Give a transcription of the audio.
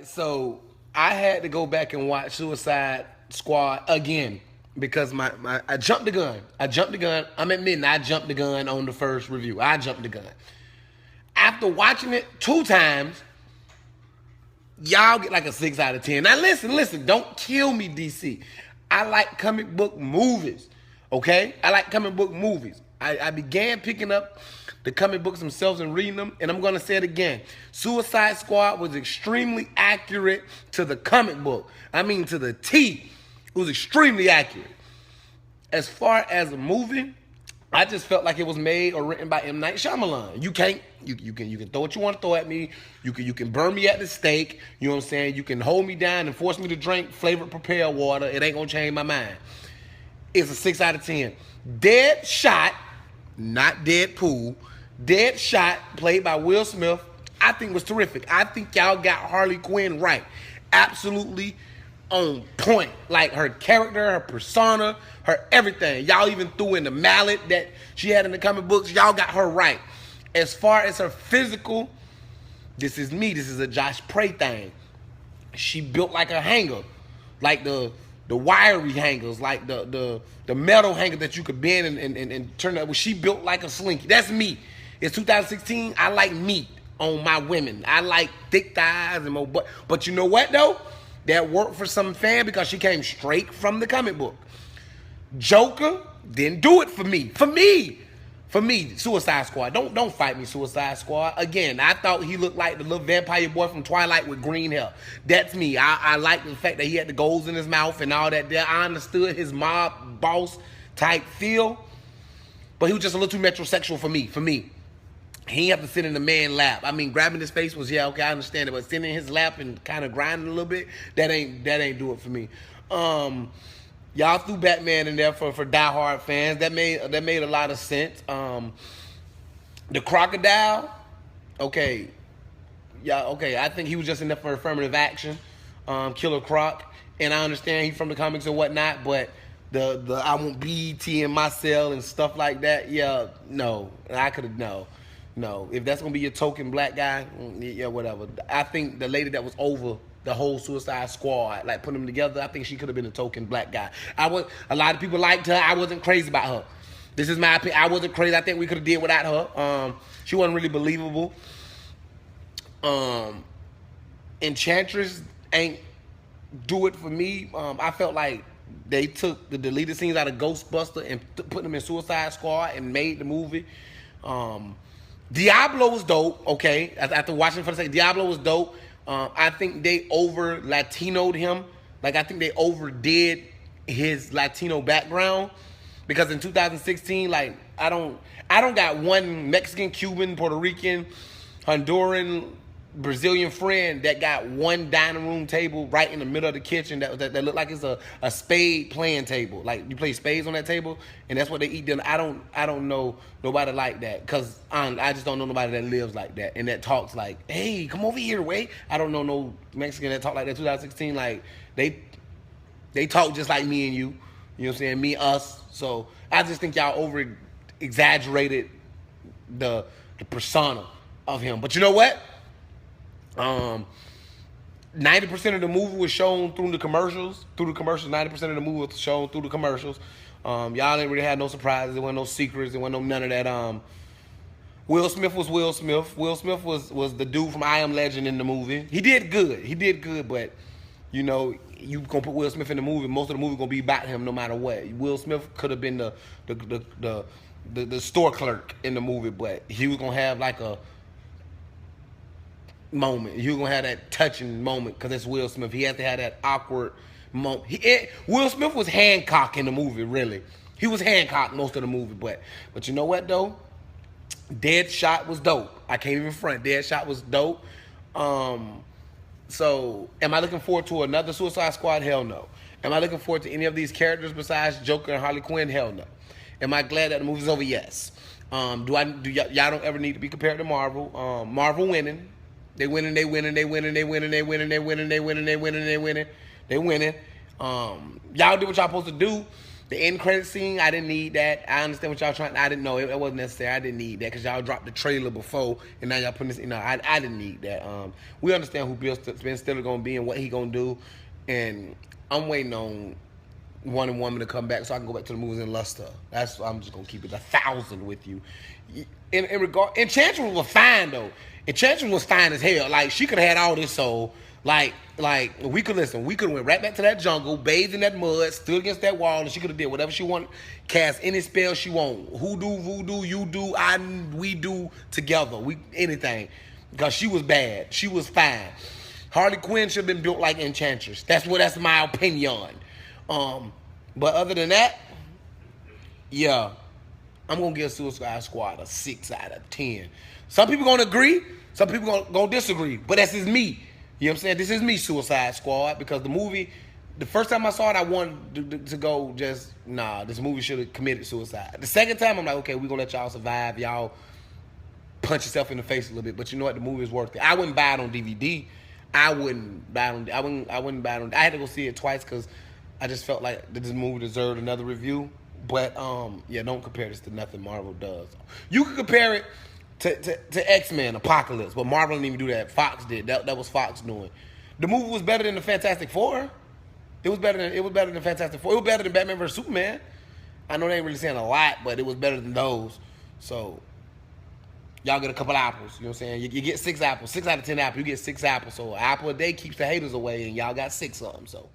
So I had to go back and watch Suicide Squad again because I jumped the gun. I'm admitting I jumped the gun on the first review. I jumped the gun. After watching it 2 times, y'all get like a 6 out of 10. Now listen, don't kill me, DC. I like comic book movies. Okay? I like comic book movies. I began picking up the comic books themselves and reading them, and I'm gonna say it again. Suicide Squad was extremely accurate to the comic book. I mean to the T. It was extremely accurate. As far as a movie, I just felt like it was made or written by M. Night Shyamalan. You can throw what you want to throw at me. You can burn me at the stake. You know what I'm saying? You can hold me down and force me to drink flavored prepared water. It ain't gonna change my mind. It's a 6 out of 10. Dead Shot, not Deadpool. Dead Shot, played by Will Smith, I think was terrific. I think y'all got Harley Quinn right. Absolutely on point. Like her character, her persona, her everything. Y'all even threw in the mallet that she had in the comic books. Y'all got her right. As far as her physical, this is me. This is a Josh Prey thing. She built like a hanger. Like the wiry hangers, like the metal hanger that you could bend and turn up. Well, she built like a slinky. That's me. It's 2016. I like meat on my women. I like thick thighs and more butt. But you know what though? That worked for some fan because she came straight from the comic book. Joker didn't do it for me. For me, Suicide Squad. Don't fight me, Suicide Squad. Again, I thought he looked like the little vampire boy from Twilight with green hair. That's me. I like the fact that he had the goals in his mouth and all that. I understood his mob boss type feel, but he was just a little too metrosexual for me. He didn't have to sit in the man lap. I mean, grabbing his face was, yeah, okay, I understand it, but sitting in his lap and kind of grinding a little bit, that ain't do it for me. Y'all threw Batman in there for diehard fans. That made a lot of sense. The crocodile, okay, yeah, okay. I think he was just in there for affirmative action, Killer Croc, and I understand he's from the comics and whatnot. But the I want BET in my cell and stuff like that. Yeah, no, I could have no. If that's gonna be your token black guy, yeah, whatever. I think the lady that was over the whole Suicide Squad, like putting them together, I think she could have been a token black guy. A lot of people liked her. I wasn't crazy about her. This is my opinion. I wasn't crazy. I think we could have did without her. She wasn't really believable. Enchantress ain't do it for me. I felt like they took the deleted scenes out of Ghostbuster and put them in Suicide Squad and made the movie. Diablo was dope, okay? After watching for the second, Diablo was dope. I think they over Latino'd him. Like, I think they overdid his Latino background. Because in 2016, like, I don't got one Mexican, Cuban, Puerto Rican, Honduran, Brazilian friend that got one dining room table right in the middle of the kitchen that looked like it's a spade playing table. Like, you play spades on that table, and that's what they eat dinner. I don't know nobody like that, because I just don't know nobody that lives like that and that talks like, hey, come over here, wait. I don't know no Mexican that talk like that. 2016, like, they talk just like me and you. You know what I'm saying? Me, us. So I just think y'all over exaggerated the persona of him. But you know what? 90% of the movie was shown through the commercials. 90% of the movie was shown through the commercials. Y'all didn't really have no surprises. There wasn't no secrets. There wasn't none of that. Will Smith was Will Smith. Will Smith was the dude from I Am Legend in the movie. He did good, but you know, you gonna put Will Smith in the movie, most of the movie gonna be about him no matter what. Will Smith could have been the store clerk in the movie, but he was gonna have like a moment. He was gonna have that touching moment because it's Will Smith. He had to have that awkward moment. Will Smith was Hancock in the movie, really. He was Hancock most of the movie, but you know what though? Dead Shot was dope. I can't even front. Dead Shot was dope. So, am I looking forward to another Suicide Squad? Hell no. Am I looking forward to any of these characters besides Joker and Harley Quinn? Hell no. Am I glad that the movie's over? Yes. Y'all don't ever need to be compared to Marvel. Marvel winning. They winning. Y'all did what y'all supposed to do. The end credit scene, I didn't need that. I understand what y'all trying. I didn't know it wasn't necessary. I didn't need that because y'all dropped the trailer before, and now y'all putting this. I didn't need that. We understand who Ben Stiller gonna be and what he gonna do, and I'm waiting on Wonder Woman to come back so I can go back to the movies and lust her. I'm just gonna keep it 1,000 with you. In regard, Enchantress was fine though. Enchantress was fine as hell. Like she could have had all this soul. Like we could have went right back to that jungle, bathed in that mud, stood against that wall, and she could have did whatever she wanted, cast any spell she want. Hoodoo, voodoo, you do, we do together. Anything. Because she was bad. She was fine. Harley Quinn should have been built like Enchantress. That's my opinion. But other than that, yeah, I'm gonna give Suicide Squad a 6 out of 10. Some people gonna agree, some people gonna disagree, but that's just me. You know what I'm saying? This is me, Suicide Squad, because the movie, the first time I saw it, I wanted to go this movie should have committed suicide. The second time, I'm like, okay, we're gonna let y'all survive. Y'all punch yourself in the face a little bit, but you know what? The movie is worth it. I wouldn't buy it on DVD. I wouldn't buy it on. I had to go see it twice because I just felt like this movie deserved another review. But yeah, don't compare this to nothing Marvel does. You can compare it to X-Men Apocalypse, but Marvel didn't even do that. Fox did. That was Fox doing. The movie was better than the Fantastic Four. It was better than Fantastic Four. It was better than Batman vs Superman. I know they ain't really saying a lot, but it was better than those. So y'all get a couple apples. You know what I'm saying? You get 6 apples. 6 out of 10 apples. You get 6 apples. So an apple a day keeps the haters away, and y'all got 6 of them. So